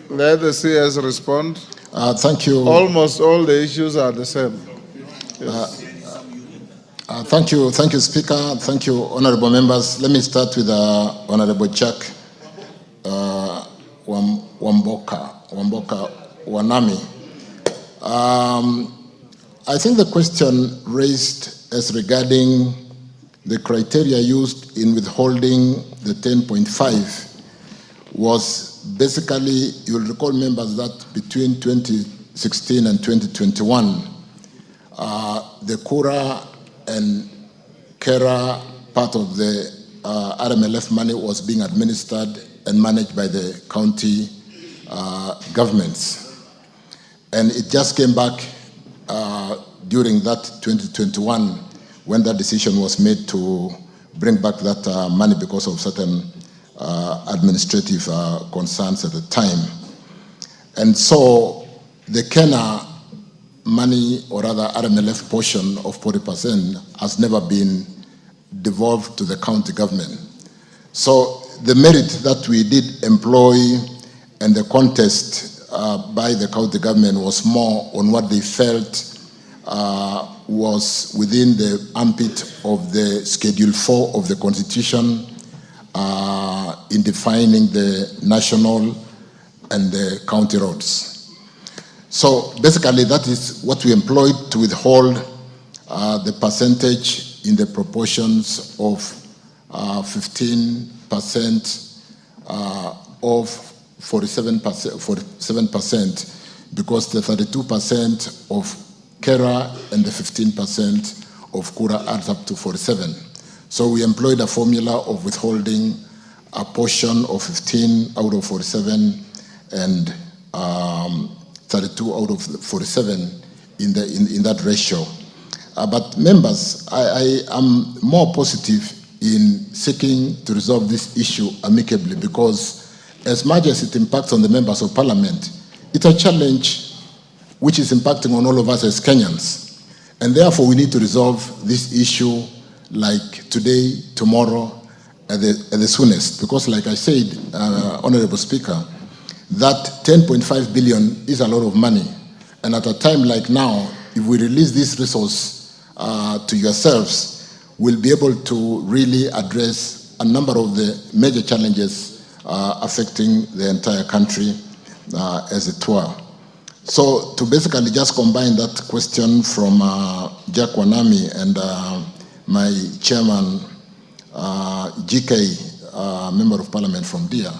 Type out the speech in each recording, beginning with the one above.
Let the CS respond. Thank you. Almost all the issues are the same. Yes. Thank you, Speaker. Thank you, honorable members. Let me start with Honorable Chuck Wamboka Wanami. I think the question raised as regarding the criteria used in withholding the 10.5 was basically, you'll recall, members, that between 2016 and 2021, the Kura and Kera part of the RMLF money was being administered and managed by the county governments. And it just came back during that 2021 when that decision was made to bring back that money because of certain administrative concerns at the time. And so the Kenya money, or rather RMLF portion of 40%, has never been devolved to the county government. So the merit that we did employ and the contest by the county government was more on what they felt was within the ambit of the Schedule 4 of the Constitution in defining the national and the county roads. So basically that is what we employed to withhold the percentage in the proportions of 15% of 47%, because the 32% of Kera and the 15% of Kura adds up to 47. So we employed a formula of withholding a portion of 15 out of 47 and 32 out of 47 in that ratio. But members, I am more positive in seeking to resolve this issue amicably, because as much as it impacts on the members of parliament, it's a challenge which is impacting on all of us as Kenyans. And therefore we need to resolve this issue like today, tomorrow, at the soonest. Because like I said, Honorable Speaker, that 10.5 billion is a lot of money. And at a time like now, if we release this resource to yourselves, we'll be able to really address a number of the major challenges affecting the entire country as it were. So to basically just combine that question from Jack Wanami and my chairman, GK, Member of Parliament from DIA,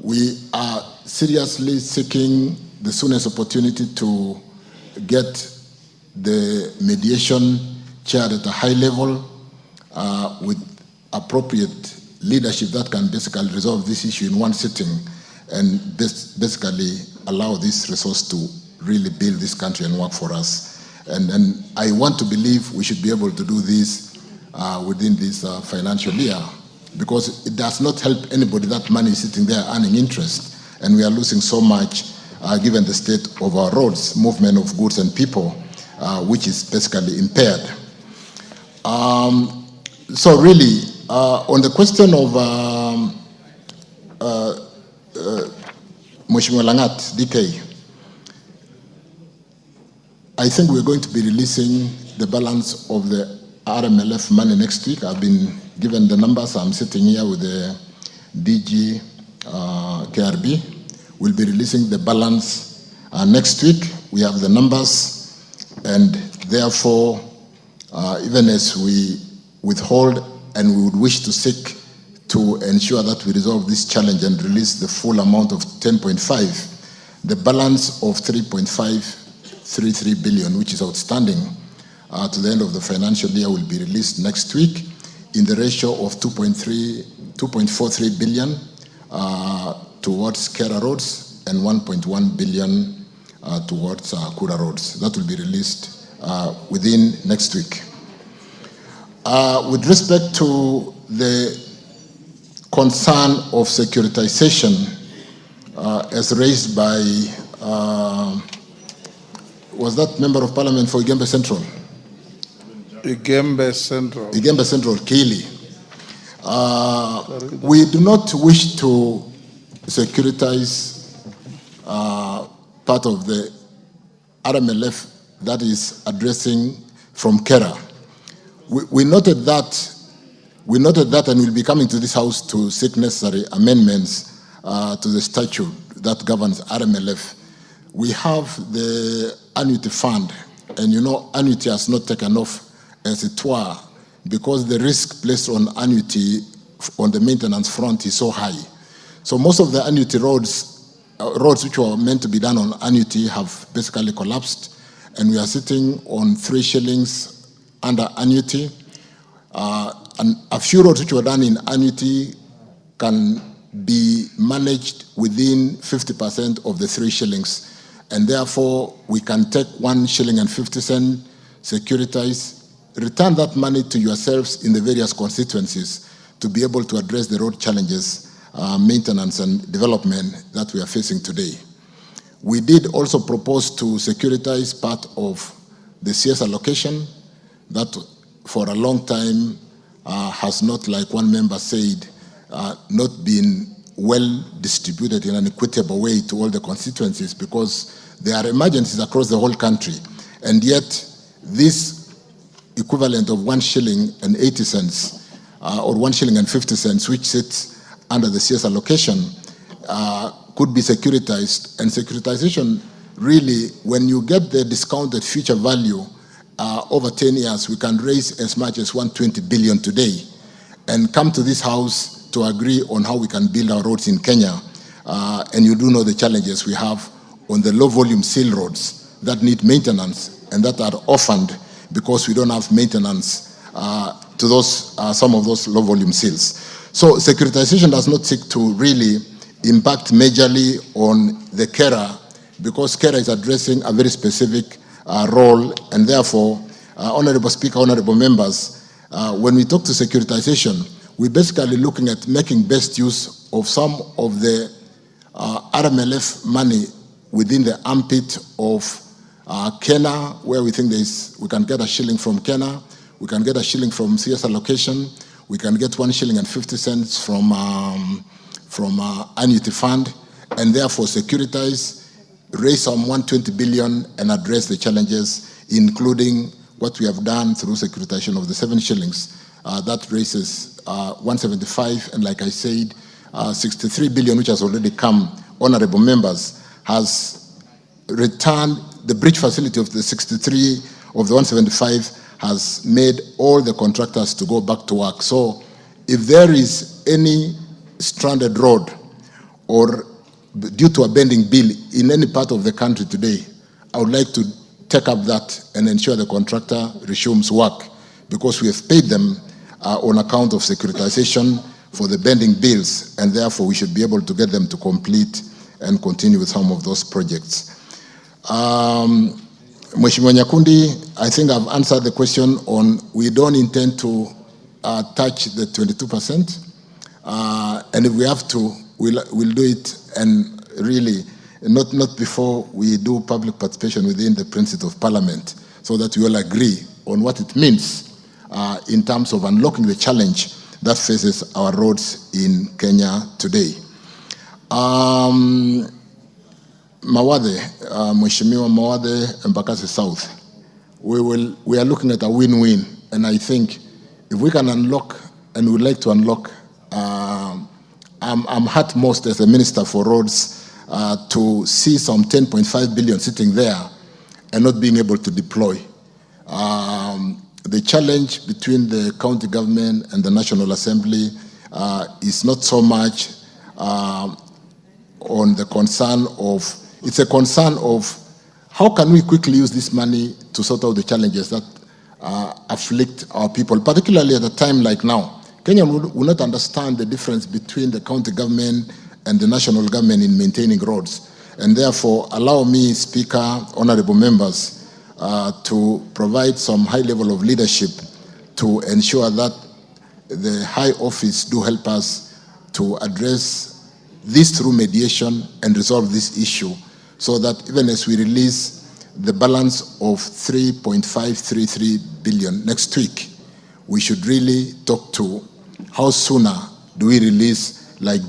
we are seriously seeking the soonest opportunity to get the mediation chaired at a high level with appropriate leadership that can basically resolve this issue in one sitting and basically allow this resource to really build this country and work for us. And I want to believe we should be able to do this within this financial year, because it does not help anybody that money is sitting there earning interest, and we are losing so much given the state of our roads, movement of goods and people, which is basically impaired. So really, on the question of Mheshimiwa Langat, DK, I think we're going to be releasing the balance of the RMLF money next week. I've been given the numbers. I'm sitting here with the DG KRB. We'll be releasing the balance next week. We have the numbers, and therefore, even as we withhold and we would wish to seek to ensure that we resolve this challenge and release the full amount of 10.5, the balance of 3.533 billion, which is outstanding to the end of the financial year, will be released next week in the ratio of 2.43 billion towards Kera roads and 1.1 billion towards Kura roads. That will be released within next week. With respect to the concern of securitization as raised by, was that Member of Parliament for Igembe Central? Igembe Central. Igembe Central, Kili. We do not wish to securitize part of the RMLF that is addressing from Kera. We noted that, and we'll be coming to this House to seek necessary amendments to the statute that governs RMLF. We have the annuity fund, and you know annuity has not taken off as it were because the risk placed on annuity on the maintenance front is so high. So most of the annuity roads which were meant to be done on annuity have basically collapsed, and we are sitting on 3 shillings under annuity. And a few roads which were done in annuity can be managed within 50% of the 3 shillings. And therefore, we can take 1 shilling and 50 cents, securitize, return that money to yourselves in the various constituencies to be able to address the road challenges, maintenance and development that we are facing today. We did also propose to securitize part of the CS allocation that for a long time has not, like one member said, not been well distributed in an equitable way to all the constituencies because there are emergencies across the whole country. And yet, this equivalent of 1 shilling and 80 cents or 1 shilling and 50 cents, which sits under the CS allocation, could be securitized. And securitization, really, when you get the discounted future value over 10 years, we can raise as much as 120 billion today and come to this House to agree on how we can build our roads in Kenya. And you do know the challenges we have on the low-volume seal roads that need maintenance and that are orphaned because we don't have maintenance to those some of those low-volume seals. So securitization does not seek to really impact majorly on the carer because carer is addressing a very specific role, and therefore, Honorable Speaker, Honorable Members, when we talk to securitization, we're basically looking at making best use of some of the RMLF money within the armpit of Kenya, where we think we can get a shilling from Kenya, we can get a shilling from CS allocation, we can get 1 shilling and 50 cents from annuity fund, and therefore securitize, raise some 120 billion and address the challenges, including what we have done through securitization of the 7 shillings. That raises 175, and like I said, 63 billion, which has already come, honorable members, has returned the bridge facility of the 63 of the 175 has made all the contractors to go back to work. So if there is any stranded road or due to a bending bill in any part of the country today, I would like to take up that and ensure the contractor resumes work because we have paid them on account of securitization for the bending bills, and therefore we should be able to get them to complete and continue with some of those projects. Mheshimiwa Nyakundi, I think I've answered the question on we don't intend to touch the 22%, and if we have to, we'll do it, and really not before we do public participation within the principle of Parliament, so that we all agree on what it means in terms of unlocking the challenge that faces our roads in Kenya today. Mawade, Mheshimiwa Mawade, Embakasi South, we are looking at a win-win, and I think if we can unlock, and we'd like to unlock, I'm hurt most as a Minister for Roads to see some 10.5 billion sitting there and not being able to deploy. The challenge between the county government and the National Assembly is not so much on the concern of, it's a concern of how can we quickly use this money to sort out the challenges that afflict our people, particularly at a time like now. Kenya will not understand the difference between the county government and the national government in maintaining roads. And therefore, allow me, Speaker, honorable members, to provide some high level of leadership to ensure that the high office do help us to address this through mediation and resolve this issue, so that even as we release the balance of 3.533 billion next week, we should really talk to how sooner do we release like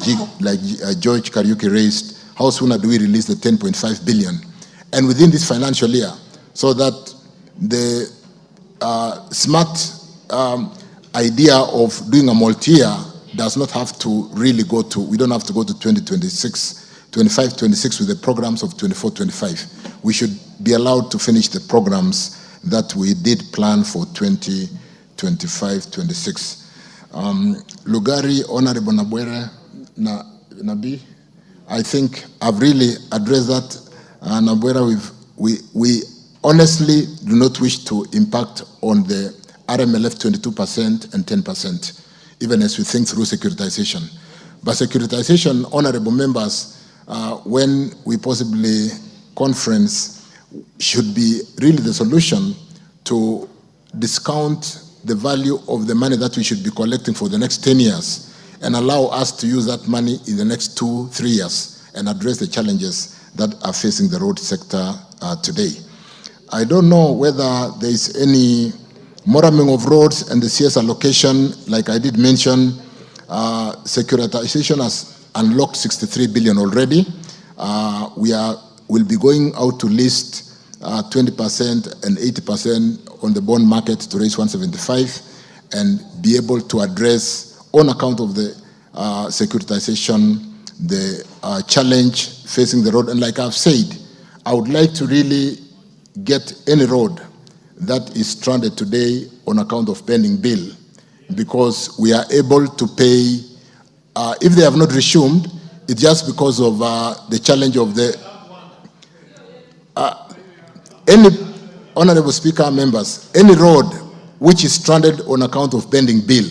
George Kariuki raised, how sooner do we release the 10.5 billion? And within this financial year, so that the smart idea of doing a multi-year does not have to really go to, we don't have to go to 2026, 25, 26 with the programs of 24, 25. We should be allowed to finish the programs that we did plan for 2025, 26. Lugari, Honorable Nabwere, Nabi, I think I've really addressed that. Nabwera, we honestly do not wish to impact on the RMLF 22% and 10%, even as we think through securitization. But securitization, honorable members, when we possibly conference, should be really the solution to discount the value of the money that we should be collecting for the next 10 years and allow us to use that money in the next 2-3 years and address the challenges that are facing the road sector today. I don't know whether there is any moramming of roads and the CS allocation. Like I did mention, securitization has unlocked 63 billion already. We'll be going out to list 20% and 80% on the bond market to raise 175 and be able to address, on account of the securitization, the challenge facing the road. And like I've said, I would like to really get any road that is stranded today on account of pending bill, because we are able to pay, if they have not resumed, it's just because of the challenge of the, any honorable speaker, members, any road which is stranded on account of pending bill,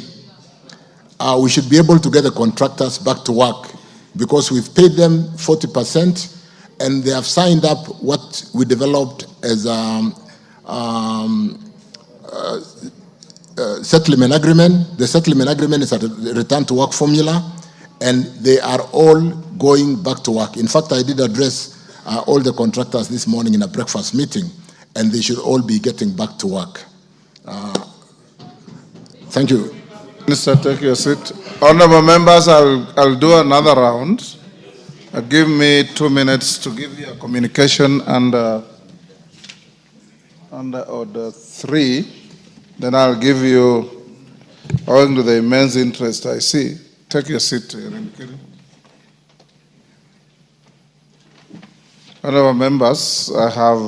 we should be able to get the contractors back to work, because we've paid them 40% and they have signed up what we developed as settlement agreement. The settlement agreement is a return to work formula, and they are all going back to work. In fact, I did address all the contractors this morning in a breakfast meeting, and they should all be getting back to work. Thank you. Minister, take your seat. Honorable members, I'll do another round. Give me 2 minutes to give you a communication under order 3. Then I'll give you, owing to the immense interest I see. Take your seat. Honorable members, I have